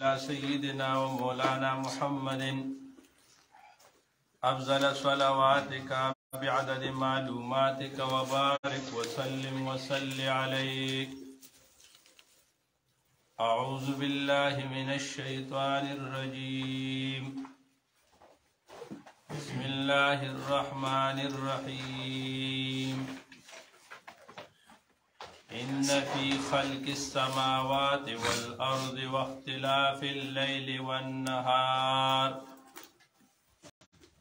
على سيدنا ومولانا محمد أفضل صلواتك بعدد معلوماتك وبارك وسلم وصل عليه. أعوذ بالله من الشيطان الرجيم. بسم الله الرحمن الرحيم. إن في خلق السماوات والأرض واختلاف الليل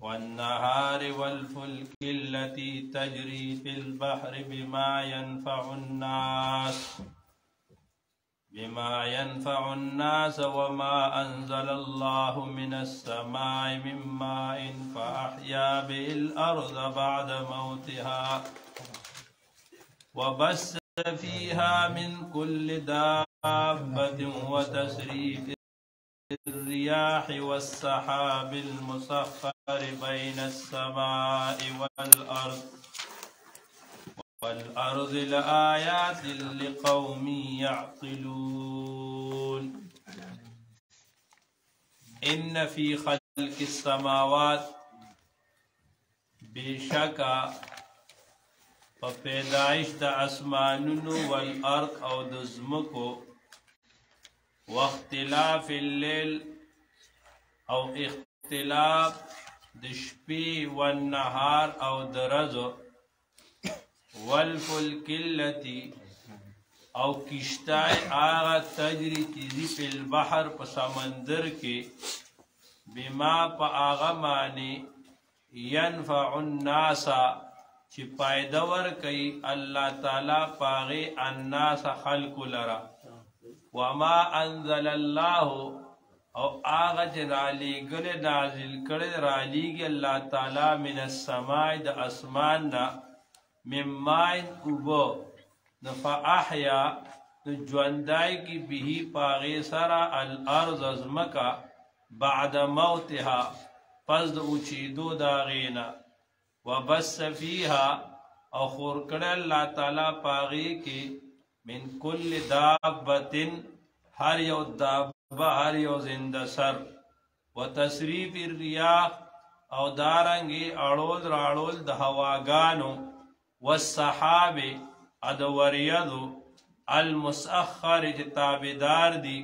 والنهار والفلك التي تجري في البحر بما ينفع الناس وما أنزل الله من السماء من ماء فأحيا به الأرض بعد موتها وبث فيها من كل دابة وتسريف الرياح والسحاب المسخر بين السماء والأرض لآيات لقوم يعقلون. إن في خلق السماوات بشكا فپیدائش دا اسمانونو والارض او دزمکو واختلاف الليل او اختلاف دشپی والنهار او درزو والفلک التي او کشتای آغا تجری تیزی فی البحر پا سمندر کے بما پا آغا مانی ینفع الناسا چی پایدور کئی اللہ تعالی پاغی الناس خلق لرا وما انزل اللہ او آغا چی رالی گل نازل کرد رالی گی اللہ تعالی من السماء دا اسماننا من مائن اوبو نفا احیا نجواندائی کی بہی پاغی سرا الارض ازمکا بعد موتها پس دا اچیدو داغینا وبس فيها او خور کړه الله تعالی پاغي کې من کل دابه هر یو دابه هر یو زنده سر وتصریف الرياح او دارنګي اړول راړول د هواګانو والسحاب ادوريذو المسخر تابدار دي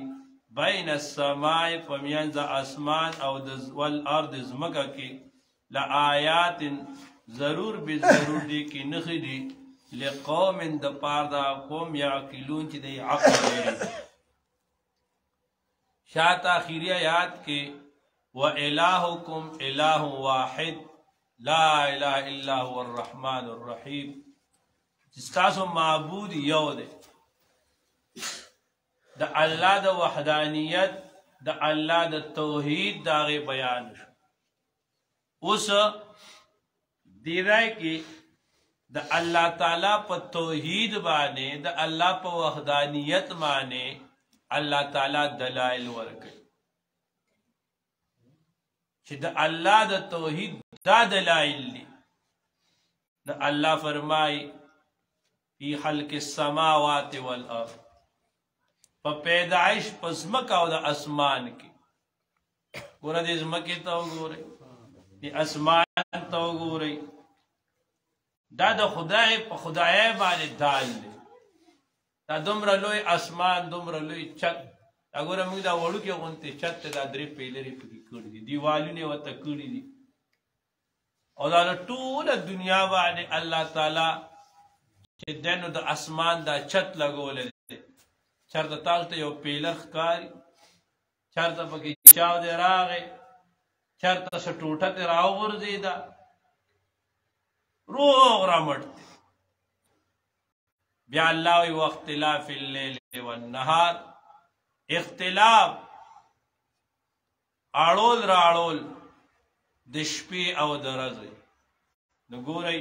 بين السماء فمينز اسمان او والارض زمکه کې لآیات ضرور بی ضرور دی کی نخی دی لقوم دا پاردا قوم یعقلون چی دی عقل دیری. شاعت آخری آیات کے وَإِلَٰهُكُمْ إِلَٰهٌ وَاحِدٌ لَا إِلَٰهَ إِلَّا هُوَ الرَّحْمَٰنُ الرَّحِيمُ. جستاسو معبود یو دے دا اللہ دا وحدانیت دا اللہ دا توحید دا غی بیان شو. اس دیرائی کی دا اللہ تعالی پا توحید بانے دا اللہ پا وحدانیت مانے اللہ تعالی دلائل ورکے چی دا اللہ دا توحید دا دلائل لی دا اللہ فرمائی فی خلق السماوات والارض پا پیدائش پا زمکا و دا اسمان کی پورا دی زمکی تاو گو رہے دی اسمان تو گو رہی دا دا خدای پا خدای بانی دال دی دا دمرا لوی اسمان دمرا لوی چت اگر موږ دا وړو کې غونته چت دا درې پیلري پکې کړی دي دیوالونه وته کړی دي او دا ټول دنیا باندې الله تعالی چې دنو د اسمان دا چت لګول دي چرته تاسو ته یو پیلر ښکاری چرته پکې چاو دی راغی چرته سټوټه ته راوغورځېده روغ رامټ بیا الله وی واختلاف الليل والنهار اختلاف اړول راړول د شپې او د ورځې نو ګورئ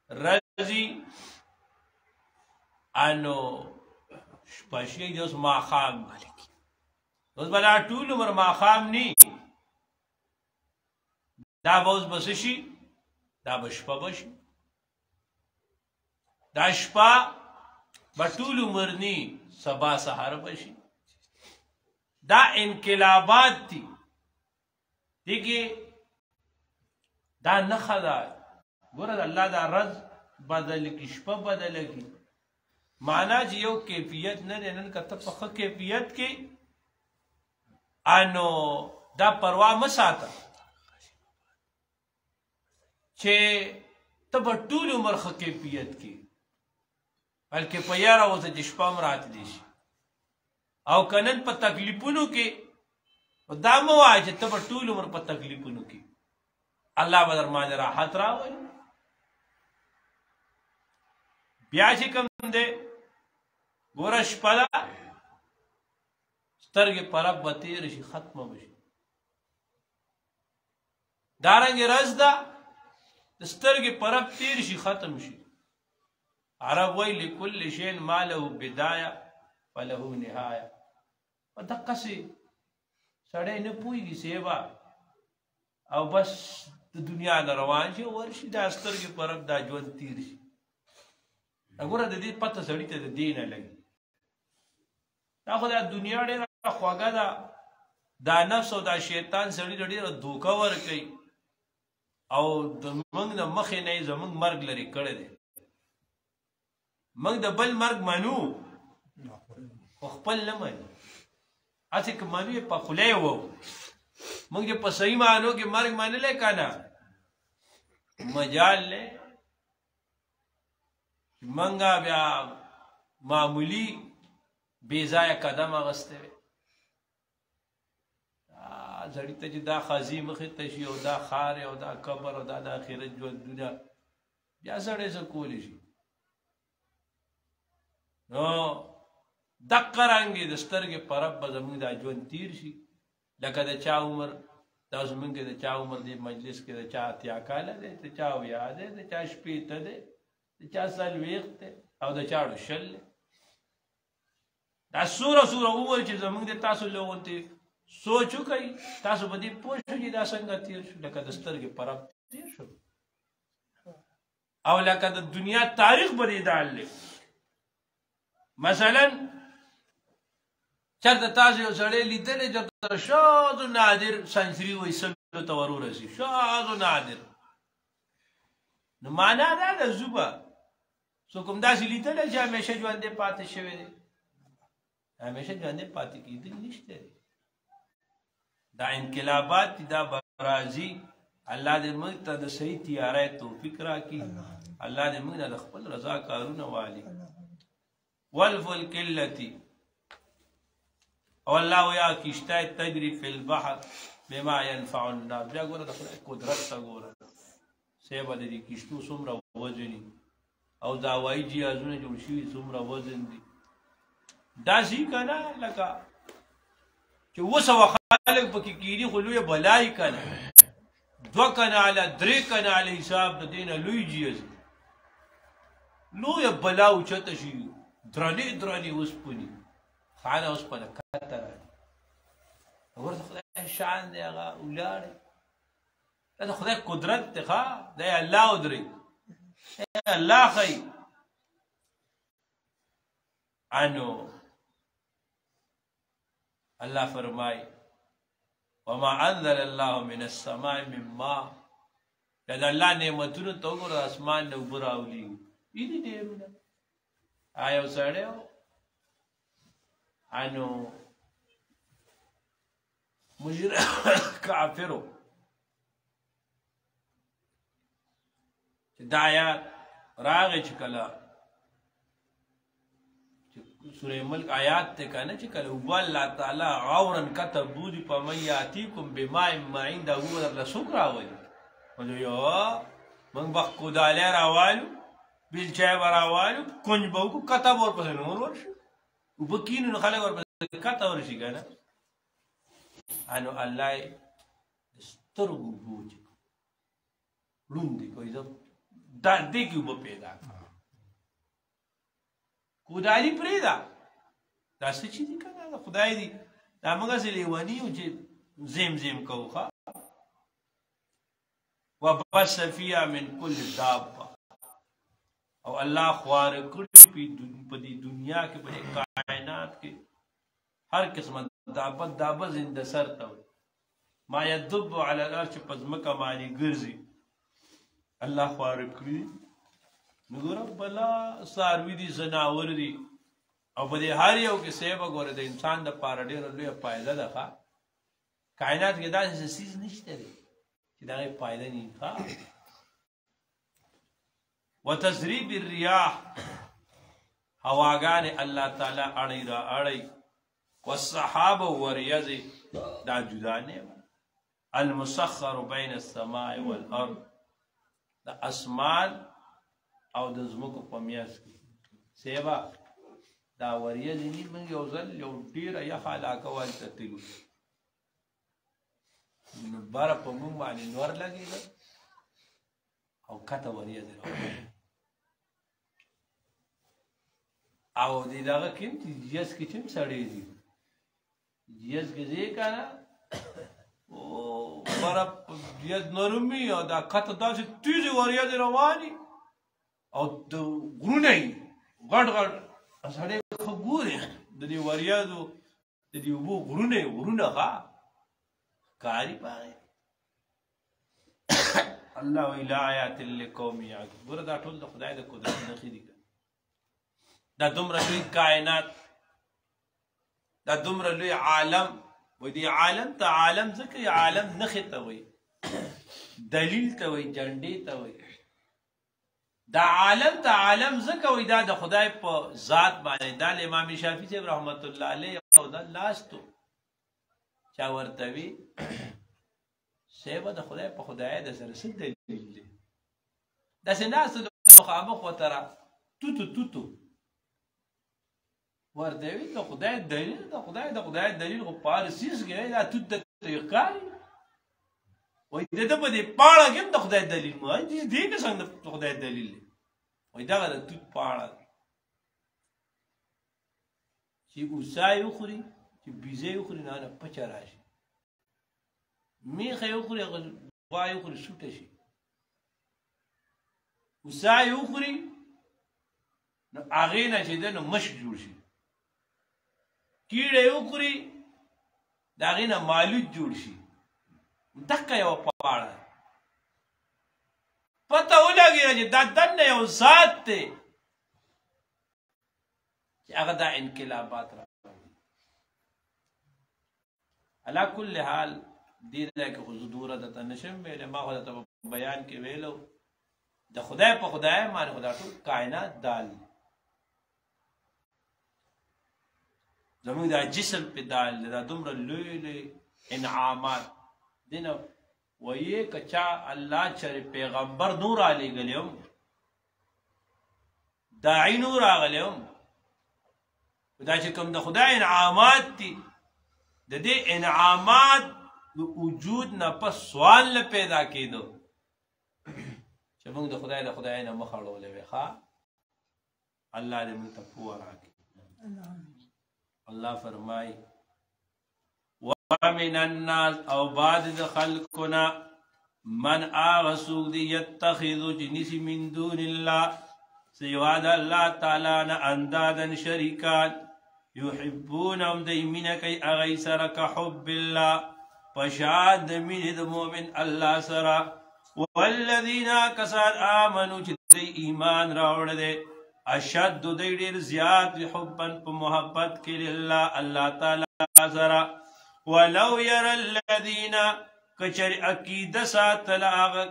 ورځې انو شپه د اوس ماښام اوس به دا ټول عمر ماښام نی دا به اوس بس شي دا به شپه بشي دا شپه به ټول عمر نی سبا سهار بشي دا انقلابات تی دیکھئے دا نخا دا گورد اللہ دا رز بدل کی شپا بدل کی مانا جی یو کیفیت نه دی نن که ته په ښه کیفیت کې انو دا پروا مه ساته چې ته به ټول عمر ښه کیفیت کې بلکې په یاره اوسه چې شپه هم راتلی شي او که نن په تکلیفونو کې دا مه وایه چې ته به ټول عمر په تکلیفونو کې الله به در باندې راحت راولي بیا چې کوم دی ګوره شپه ده سترګې پرب به تېره شي ختمه به شي دارنګې رز ده د سترګې پرب تېر شي ختم شي عرب وایي لکل شین ما له بدایه فله نهایه په دقسې سړی نه پوهېږي سیبا او بس د دنیا نه روان شي ورشي دا سترګې پرب دا ژوند تېر شي ګوره د دې پته سړي ته د دې نه لګي دا خو دا دنیا ډېره خوږه ده دا نفس او دا شیطان سړي ته ډېره دوکه ورکوي او د موږ د مخې نه یې زموږ مرګ لرې کړی دی موږ د بل مرګ منو خو خپل نه منو هسې که منو یې په خوله یې وو موږ چې په صحیح معنو کې مرګ منلی که نه مجال دی منګه بیا معمولی بې ځایه قدم اخیستی وی سړي ته چې دا خازي مخې ته شي او دا خار او دا قبر او دا د آخرت ژوندونه بیا سړی څه کولی شي نو دقه رنګې د سترګې په رب به زموږ دا ژوند تیر شي لکه د چا عمر دا زموږ کې د چا عمر دی مجلس کې د چا 80 کاله دی د چا 70 دی د چا 80 دی د چا 40 دی او د چا 20 دی دا سوره عمر چې زموږ د تاسو لغونتې سوچ وکړئ تاسو به دې پوه شو چې دا څنګه تېر شو لکه د سترګې په رب تېر شو او لکه د دنیا تاریخ به دې دال دی مثلا چېرته تاسو یو سړی لیدلی چېرته شاذ و نادر سنچري وایي 100 ته ور ورسي شاذ و نادر نو معنا دا ده زوبه څوک هم داسې لیدلی چې همیشه ژوندی پاتې شوی دی همیشه ژوندی پاتې کېدل نشته دی دا انقلابات دا برازي الله دې موږ ته د صحیح تیاری توفیق راکړي الله دې موږ د خپل رضا کارونه والي والفلک التي او الله ویا کشته تجري في البحر بما ينفع الناس بیا ګوره د خدای قدرت ته ګوره سیبه د دې کشتو څومره وزن او دا هوایي جهازونه جوړ شوي څومره وزن دي داسې که نه لکه چې 200 خلک پکې کېدي خو لویه بلایي که نه 2 کناله 3 کناله حساب د دې نه لوی جهاز لویه بلا اوچته شي درنې اوسپنې خانه اوسپنه کته راځي ورته خدای شان دی هغه ولاړې دا د خدای قدرت دی ښه دی الله ودرې الله ښایي انو الله فرمای وما انزل الله من السماء من ماء دا الله نعمتونو ته وګوره اسمان نه اوبه راولي دې ډېرونه یو سړی انو مجرم کافرو چې دا آیات راغی چې کله سورہ ملک آیات ته کنه چې کله وبال الله تعالی غورن كتبوا دي فمن ياتيكم بماء معين دا وګور له سوکرا وایي ولې یو من بخ کو داله راوالو بیل چای راوالو کونج بو کو کتاب ور په نور ورشي وبکین خلک ور په کتاب ورشي کنه انو الله سترګو بوج لوندې کوي دا دې کې وب پیدا کودالي پرېدا دا څه چې دي کنه خدای دې دا موږ سره لیوانی او چې زم کوو ښا وبس فيها من كل دابه او الله خوار کړی په دې دنیا کې په کائنات کې هر قسمه دابه زنده سر ته وایي ما یدب علی الارض چې په ځمکه باندې ګرځي الله خواره کړي نو ګوره بلا څاروي دي ځناور دي او په دې هر یو کې سیبه ګوره د انسان دپاره ډېره لویه فایده ده ښه کائنات کې داسې څه څیز نشته دی چې د هغې فایده نه وي ښه وتسریب الریاح هواګانې الله تعالی اړی را اړی والسحاب وریځې دا جدا نه المسخر بین السماء والارض د اسمان او د ځمکو په میاس کې سیبا دا وریځې نی موږ یو ځل یو ډېره یخه علاقه والته تلو نو باره په موږ باندې نور لګېده او کته وریځې راوړې او دې دغه کې چې جیس کې چې سړی دي جیس کې ځې که نه بره جیس نرم وي او دا کته داسې تیزې وریځې روانې او د غرونه یي غټ غټ سړی ښه ګورې د دې وریځو د دې اوبو غرونه یې غرونه ښه ښکاري په هغې الله وایي لآیات لقوم یعقلون ګوره دا ټول د خدای د قدرت نښې دي دا دومره لوی کائنات دا دومره لوی عالم وایي دې عالم ته عالم ځکه یې عالم نښې ته وایي دلیل ته وایي جنډې ته وایي دا عالم ته عالم ځکه وایي دا د خدای په ذات باندې دا د امام شافعي صاحب رحمت الله علیه او دا لاستو چا ورته وي صاحبه د خدای په خدایه د سره څه دلیل دی داسې ناستو د مخامخ ورته را توتو ورته وي د خدای دلیل د خدای دلیل خو په هر څیز کې دا توت درته ښکاري وایي د ده په دې پاڼه کې هم د خدای دلیل مو دې کې څنګه د خدای دلیل دی وایي دغه د توت پاڼه ده چې اوسا یې وخوري چې بیزه یې وخوري نه پچه راشي میخه یې وخوري غوا یې وخوري سوټه شي اوسا یې وخوري نو هغې نه چې ده نو مشک جوړ شي کیړه یې وخوري د هغې نه مالوچ جوړ شي دقه یوه پاڼه پته ولګېده چې دا دننه یو ذات دی چې هغه دا انقلابات راوړي علا کل حال دې ځای کې خو زه دوره درته نشم ویلی ما خو درته په بیان کې ویلو د خدای په خدای باندې خو دا ټول کائنات دال دی زموږ دا جسم پې دال دی دا دومره لوی لوی انعامات دې نه وایي که چا الله چرې پیغمبر نو رالیږلی هم داعي نو راغلی هم دا چې کوم د خدای انعامات دي د دې انعامات د وجود نه پس سوال نه پیدا کېدو چې موږ د خدای نه مخ اړولی وی ښه الله دې موږ ته پوهه راکړي الله فرمایي ومن الناس او بعد د خلقنا من آغا څوک دی یتخذو چې نیسي من دون الله سوا د الله تعالی نه اندادن شریکان یحبونهم دی مینه کوي هغوی سره که حب الله په شان د مینې د مؤمن الله سره والذین کسان آمنو چې دی ایمان راوړی دی اشد دی ډېر زیات حبا په محبت کې لله الله تعالی سره ولو ير الذين كچر عقیده ساتل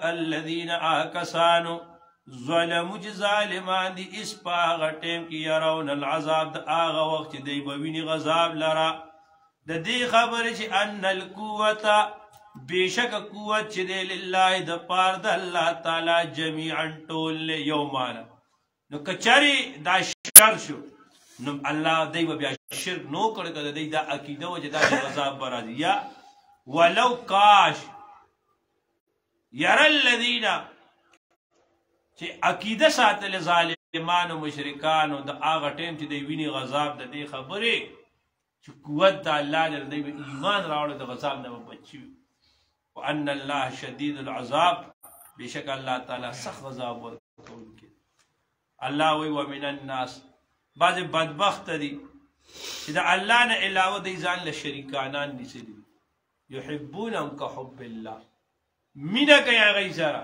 الذين آکسانو ظلموا ظالمان دي اس په هغه ټیم کې يرون العذاب د هغه وخت چې دی به ویني غذاب لره د دې خبرې چې ان القوت بېشک قوت چې دی لله د پاره د الله تعالی جمیعا ټول یو معنی نو کچرې دا شر شو نو الله دی به بیا شرک نو کړی که د دی دا عقیده وه چې دا عذاب به راځي یا ولو کاش یره الذین چې عقیده ساتل ظالمانو مشرکانو د هغه ټیم چې دی ویني غذاب د دې خبرې چې قوت د الله دی دی به ایمان راوړی د غذاب نه به بچي وي وان الله شدید العذاب بېشک الله تعالی سخت غذاب ورکوونکی الله وایي ومن الناس بعضې بدبخته دي چې د الله نه علاوه دی ځان له شریکانان نیسلي یحبونهم کحب الله مینه کوي هغوی سره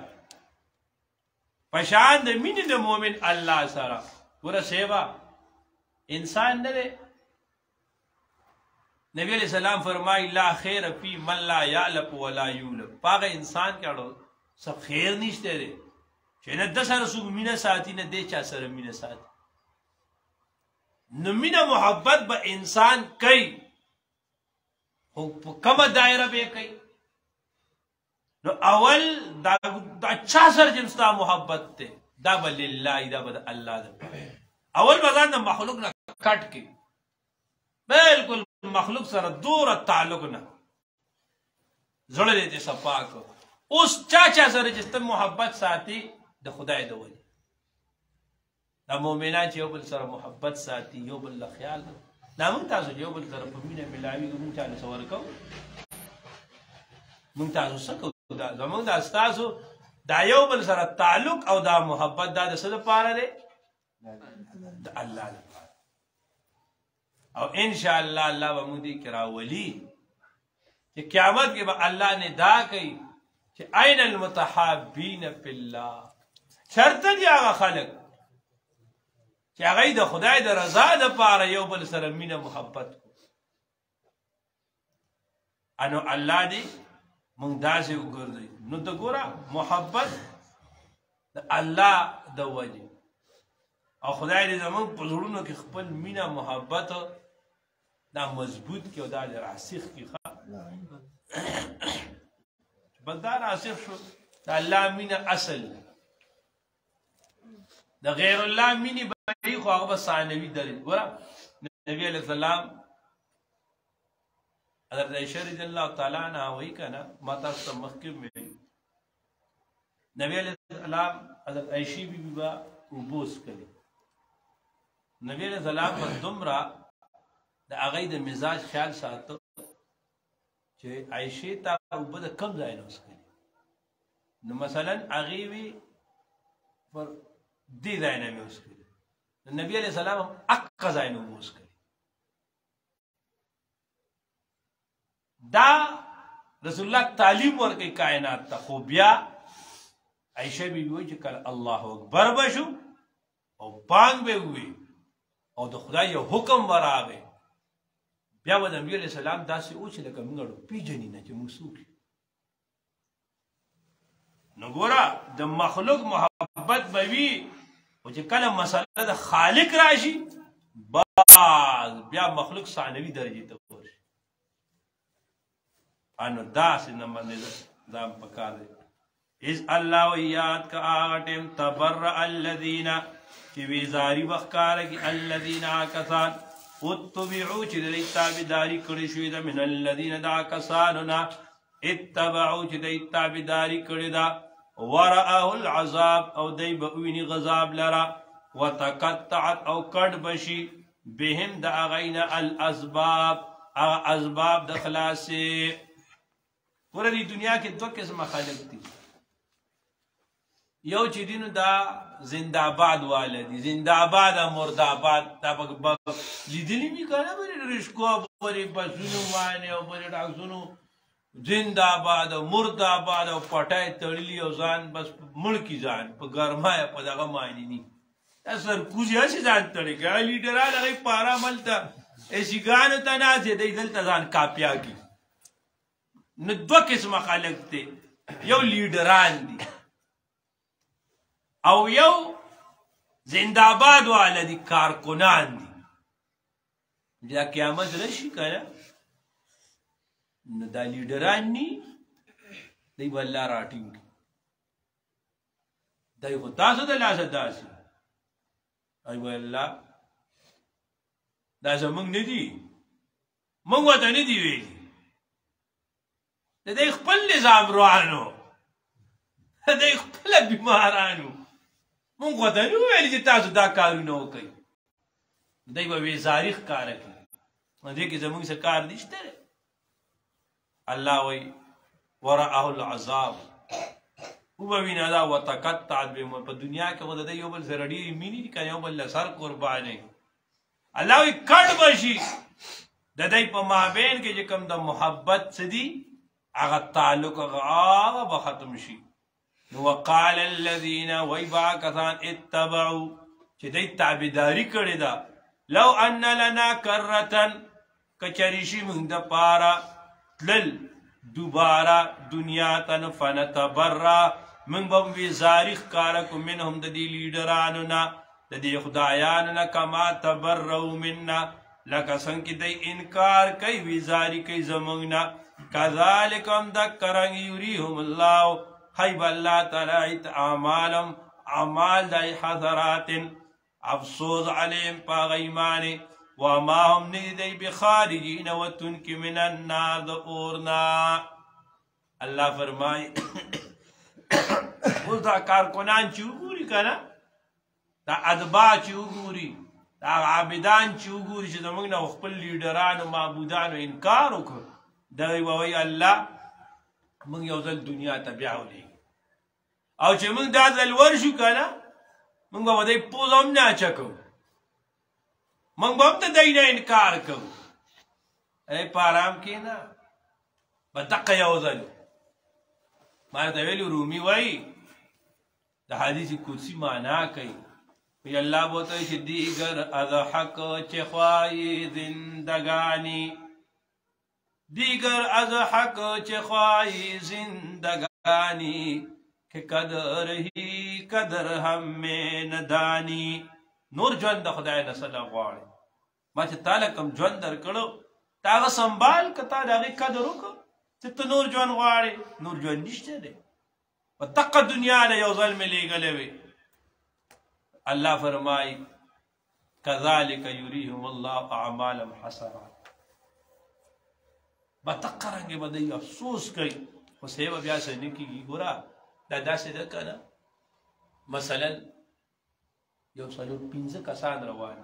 په شان د مینې د مؤمن الله سره ګوره سیبا انسان نه دی نبی علیہ السلام فرمائی لا خیر فی من لا یعلف ولا یولف پاگا انسان کیا رو سب خیر نیشتے رے چه نه ده سره څوک مینه ساتي نه دی چا سره مینه ساتي نو مینه محبت به انسان کوي خو په کومه دایره به کوي نو اول دا چا سره چې ستا محبت دی دا به لله دا به د الله ده اول به ځان د مخلوق نه کټ کړي بالکل مخلوق سره دوره تعلق نه زړه دې صفا کړه اوس چا سره چې ته محبت ساتي د خدای د وجه دا مؤمنان چې یو بل سره محبت ساتي یو بل له خیال دا موږ تاسو یو بل سره په مینه ملاوي موږ چا نه سور کوو موږ تاسو څه کوو دا زموږ د استادو دا یو بل سره تعلق او دا محبت دا د څه لپاره دی د الله لپاره او ان شاء الله الله به موږ دې کراولي چې قیامت کې به الله نه دا کوي چې اين المتحابين في الله شرط دی هغه خلق چې هغه د خدای د رضا لپاره یو بل سره مینه محبت انو الله دې موږ داسې وګرځي نو ته ګوره محبت د الله د وجه او خدای دې زموږ په زړونو کې خپل مینه محبت دا مضبوط کې او دا راسخ کې بس دا راسخ شو دا الله مینه اصل د غیر الله مینه به خو هغه ثانوي درې ګوره نبی علیہ السلام حضرت عائشہ رضی اللہ تعالی عنہا وہی کہنا ماتا سے مخکم میں نبی علیہ السلام حضرت عائشہ بی بی با وبوس کړي نبی علیہ السلام په دمرا د هغه د مزاج خیال ساتو چې عائشہ ته وبد کم ځای نه وسکړي نو مثلا هغه وی پر دې ځای نه وسکړي نبی علیہ السلام اق ځای نه وسکړي دا رسول الله تعلیم ورکړي کائنات ته خو بیا عائشہ بی بی چې کله الله اکبر بشو او بانګ به وي او د خدای یو حکم وراغی بیا به نبی علیہ السلام داسې او چې لکه موږ پیژنې نه چې موږ څوک نو ګوره د مخلوق محبت به وي او چې کله مسله د خالق راشي باز بیا مخلوق ثانوي درجې ته ورشي انو داسې نمبر دا پکار دی از الله و یاد کا آغا ٹیم تبرع الذین چی ویزاری بخکارگی الذین آکسان اتبعو چی دلی تابداری کری شوی دا من الذین دا آکسانونا اتبعو چی دلی تابداری کری دا ورعاه العذاب او دی بأوینی غذاب لرا وتقطعت او کڑ بشی بهم دا اغین الاسباب اسباب دا خلاصی پورا دی دنیا کے دو قسم خالق دی یو چې دینو دا زنده آباد والا دي زنده آباد او مرده آباد دا لیدلی می کنه بری رشکو بری بسونو باندې او بری ډاکسونو زنده آباد او مرده آباد او پټای تړلی او ځان بس ملکی ځان په ګرمای په دغه معنی ني اثر کوزي هسي ځان تړي ګا لیډران هغه پارا ملته ایشګانو ته نه دي دلته ځان کاپیا کی نو دوه قسمه خلق دي یو لیډران دي او یو زنداباد والا دی کارکنان دی دا قیامت رشی کنه نو دا لیڈران نی دی والله راٹیم کی دی خود تاسو دا لاسا داسی ای والله دا زمانگ ندی منگ وطا ندی ویلی دا دی خپل نظام روانو دا دی خپل بیمارانو مونږ وته نو ویل چې تاسو دا کارونه وکړئ دوی به ویزاري ښکاره کړي دې کې زموږ څه کار نشته الله وایي ورعه العذاب وبوینا دا وتقطعت بهم په دنیا کې خو د یو بل سره ډېرې مینې دي که یو بل له سر قربانوي الله وی کډ بشي د دې په مابین کې چې کوم د محبت سدي هغه تعلق هغه به ختم شي. نو وقال الذين ويبا كثان اتبعوا چې دې تابعداري کړې ده لو ان لنا کرتا کچریشی موږ د پاره تلل دوباره دنیا تن فنتبرا موږ به وی زاریخ کارکو منهم د دې لیډرانو نه د دې خدایانو نه کما تبروا منا لکه څنګه دی انکار کوي ویزاری کوي زمونږ نه کذالک هم دکرنګ یریهم الله حیب الله تعالی اعمالهم اعمال دای حضرات افسوس علیم پاغ ایمان وما هم ندی بخارجین وتنکی من النار د اورنا. الله فرمای اوس دا کارکنان چې وګوري کنه دا ادبا چې وګوري دا عابدان چې وګوري چې زموږ نه خپل لیډرانو معبودانو انکار وکړ دا وایي الله موږ یو ځل دنیا ته بیا ولېږي او چې موږ دا ځل ورشو کنه موږ به دې پوز هم نه اچکو موږ به هم د دی نه انکار کوو ای په ارام کې نه به دقه یو ځل ما ته ویلي رومي وایي د حدیث قدسي معنا کوي وی الله بوته چې دیگر از حق چې خوای زندگانی دیگر از حق چې خوای زندگانی که قدر هی قدر هم ندانی. نور ژوند د خدای نه سره غواړي ما چې تعالی کوم ژوند درکړو تا هغه سنبال که تا د هغې قدر وکړو چې ته نور ژوند غواړې نور ژوند نشته دی په دقه دنیا نه یو ځل مې لیږلی وي. الله فرمای كذلك يريهم الله اعمالهم حسرات بتقرنګ بدی افسوس کوي خو سیبه بیا څه نه کیږي ګوره دا داسې ده کنه مثلا یو څلور پنځه کسان روان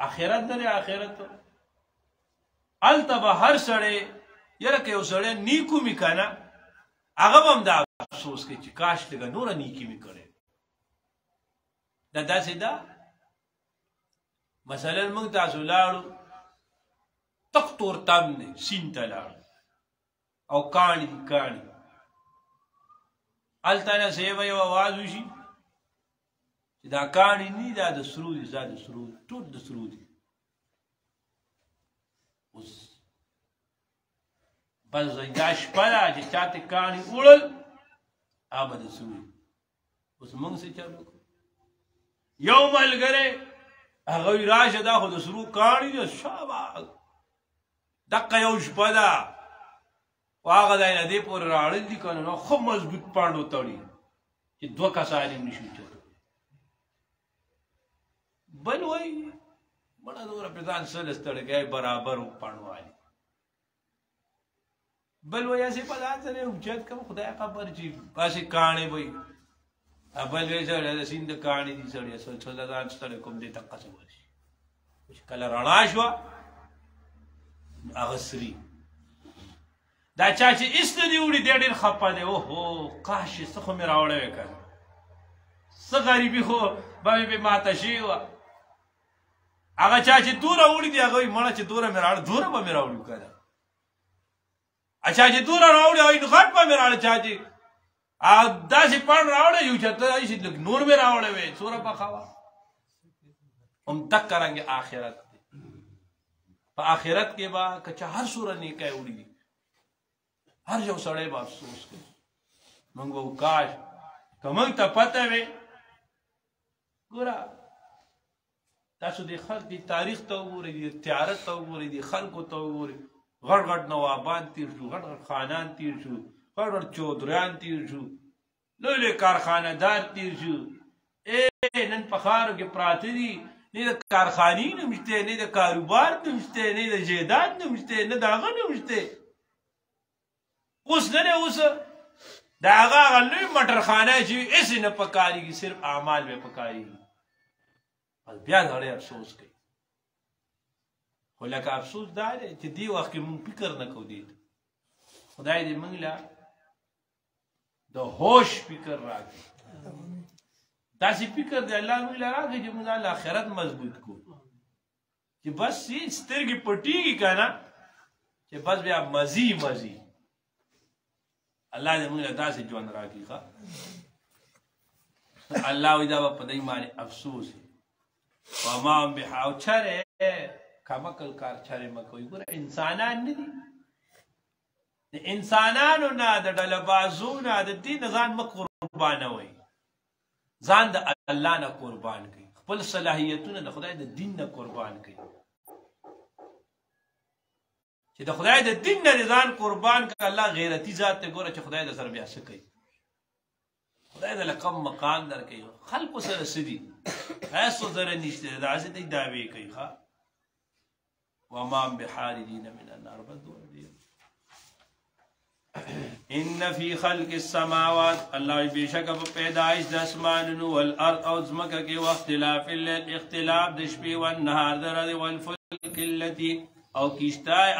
اخرت درې اخرت هلته به هر سړی یره که یو سړی نیکو می کنه هغه به هم دا افسوس کوي چې کاش لږه نوره نیکي می کړې دا داسې ده مثلا موږ تاسو لاړو تک تور تم دی سیند ته لاړو او کاڼي دي کاڼي هلته نه سیبه یو اواز وشي چې دا کاڼي نه دي دا د سرو دي دا د سرو دي ټول د سرو دي اوس بس دا شپه ده چې چاته کاڼي وړل هغه به د سرو دي. اوس موږ څه چل وکړو یو ملګری هغه وی راشه دا خو د سرو کاڼي دي شاباس دقه یو شپه ده خو هغه ځای نه دې پورې راړل دي که نه نو ښه مضبوط پاڼډو تړي چې دوه کسان یې نشي چلو. بل وایي مړه دومره پرې ځان سل ستړی برابر و پاڼوالي بل وایي هسې په ځان سره اوچت کړم خدای خبر چې هسې کاڼې وایي بل وایي سړی د سیند کاڼي دي سړی څه ځان ستړی کوم دې ته قسم ورشي چې کله رڼا شوه هغه سري دا چا چې ایسته دي وړي دی ډېر خفه دی اوهو کاش څه خو مې راوړی وی که څه غریبي خو به مې پې ماته شوې وه هغه چا چې دوره وړي دي هغه وایي مړه چې دوره مې راوړه دوره به مې راوړي که نه چا چې دوره راوړي هغه وایي غټ به مې راوړه چا چې داسې پاڼ راوړی یو چې ته ایسې لږ نور مې راوړی وی څومره پخه وه هم دقه رنګې آخرت دی په آخرت کې به که چا هر څومره نیکی وړي دي هر یو سړی به افسوس کوي موږ به کاش که موږ ته پته وي ګوره تاسو د خلک د تاریخ ته وګورئ د تجارت ته وګورئ د خلکو ته وګورئ غټ غټ نوابان تیر شو غټ غټ خانان تیر شو غټ غټ چودریان تیر شو لوی لوی کارخانه دار تیر شو نن په ښارو کې پراته دي نه د کارخانې نوم شته نه د کاروبار نوم شته نه د جیداد نوم شته نه د هغه نوم شته اوس نه دی اوس د هغه لوی موټرخانه چې هېڅ نه پکارېږي صرف اعمال به پکارېږي بیا سړی افسوس کوي خو لکه افسوس دا دی چې دې وخت کې مونږ فکر نه کوو دې ته خدای دې موږ له د هوش فکر راکړي داسې فکر دی الله موږ له راکړي چې موږ ځان له آخرت مضبوط کړو چې بس سترګې پټېږي که نه چې بس بیا مزي مزي الله دې موږ له داسې ژوند راکړي ښه الله وایي دا به په دوی باندې افسوس وما هم او چرې کمکل کار چرې مه کوئ ګوره انسانان نه دي د انسانانو نه د ډلبازو نه د دې نه ځان مه قربانوئ ځان د الله نه قربان کړئ خپل صلاحیتونه د خدای د دین نه قربان کړئ چې د خدای د دین نه ځان قربان کړه الله غیرتی ذات ته ګوره چې خدای د سره بیا څه کوي خدای د لقب مقام درکوي خلکو سره څه دي هیڅ ضرر نشته داسې دی دعوې کوي ښه وما هم بخارجین من النار بس دوه دی ان فی خلق السماوات الله بشک په پیدائش د اسمانونو والارض او ځمکه کې واختلاف الليل اختلاف د شپې او نهار درې والفلك التي او کشتای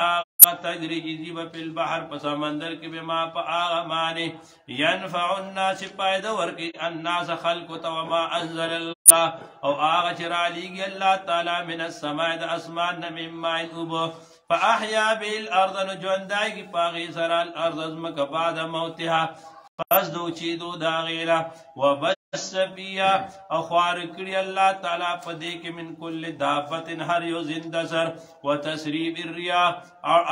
تجری جزی په البحر په سمندر کې بما په هغه معنی ينفع الناس پیدا ورکی الناس خلق تو ما انزل الله او هغه چې را لېږي الله تعالی من السماء د اسمان نه من ماء اوبه فاحیا به الارض نجوندای کی پاغي سره الارض ازمکه بعد موتها پس دو چیدو دا غیره وبس فيها او خوار کړی الله تعالی په دې کې من کل دابت هر یو زنده سر وتسریب الرياح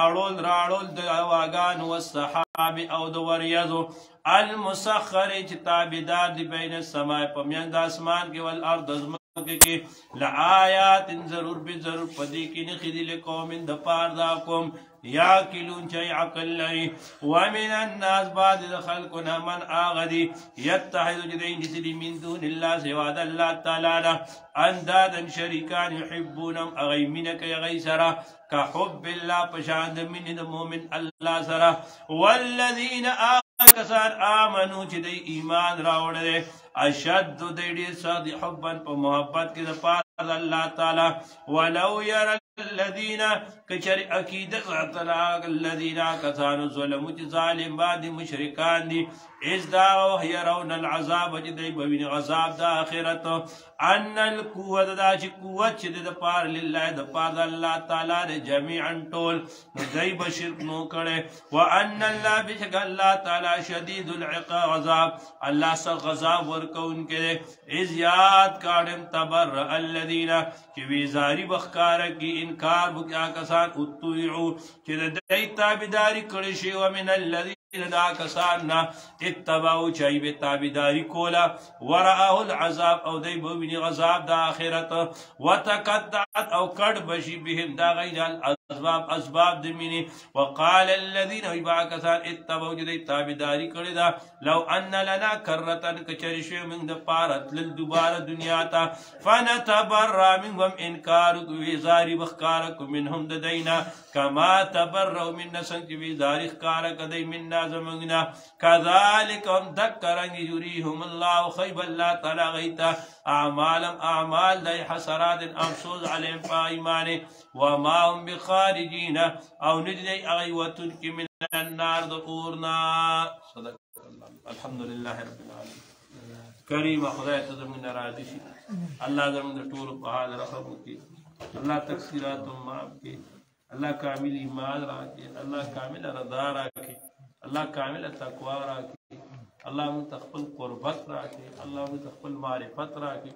اړول راړول د واغان والسحاب او د وریاضو المسخر چې تابعدار دی بین السماء په میان د اسمان کې والارض کې لآیات ضرور به ضرور پدې کې نه خېدل قوم د پار دا قوم یا کلون چي عقل لري ومن الناس بعد خلقنا من اغدي يتحد جدين سدي من دون الله سوى الله تعالى اندادا شريكان يحبونهم اغيمنك يا غيسرا كحب الله پشاند من المؤمن الله سرا والذين کسان آمنو چې دی ایمان راوړل اشد دی ډیر سخت حبا په محبت کې د پاره الله تعالی ولو ير الذين کچری عقیده ساتلا الذين کسانو ظلموا چې ظالم بعد مشرکان دي اذ دا يرون العذاب چې دی بوین عذاب د اخرت ان القوه دا چې قوت چې د پاره لله د پاره الله تعالی د جميعا ټول دی بشرک نو کړي وان الله بشک الله تعالی شدید العقاب عذاب الله سره غضب ورکون کې اذ یاد کاډم تبر الذين چې وی زاری بخکار کی انکار وکیا کسان اتویعو چې د دې تابعداري کړي شی ومن الذين دا کسان اتبعوا چای به تابعداري کولا وراه العذاب او دی بویني عذاب د اخرت وتقطعت او کډ بشي بهم دا غیجال اسباب د مینی وقال الذين يبعكثان اتبعوا جدي تابعداري کړي دا لو ان لنا کرتن کچریشو من د پارت لل دوباره دنیا ته فنتبرأ منهم انکار کوي زاری بخکارک منهم د دینا کما تبرأوا من سنت وی زاری خکار کدی من زمنا كذلك هم ذكرن يريهم الله خيب الله تعالى غيتا اعمال دای حسرات افسوس عليهم فايمان وما هم بخارجين او نجدي اغيوتن من النار دورنا صدق الله الحمد لله رب العالمين کریم خدای ته زموږ راضي شي الله زموږ ټول په حال رحم وکړي الله تقصيرات معاف کړي الله کامل ایمان راکړي الله کامل رضا راکړي الله کامل تقوا راکړي الله مون خپل قربت راکړي الله مون خپل معرفت راکړي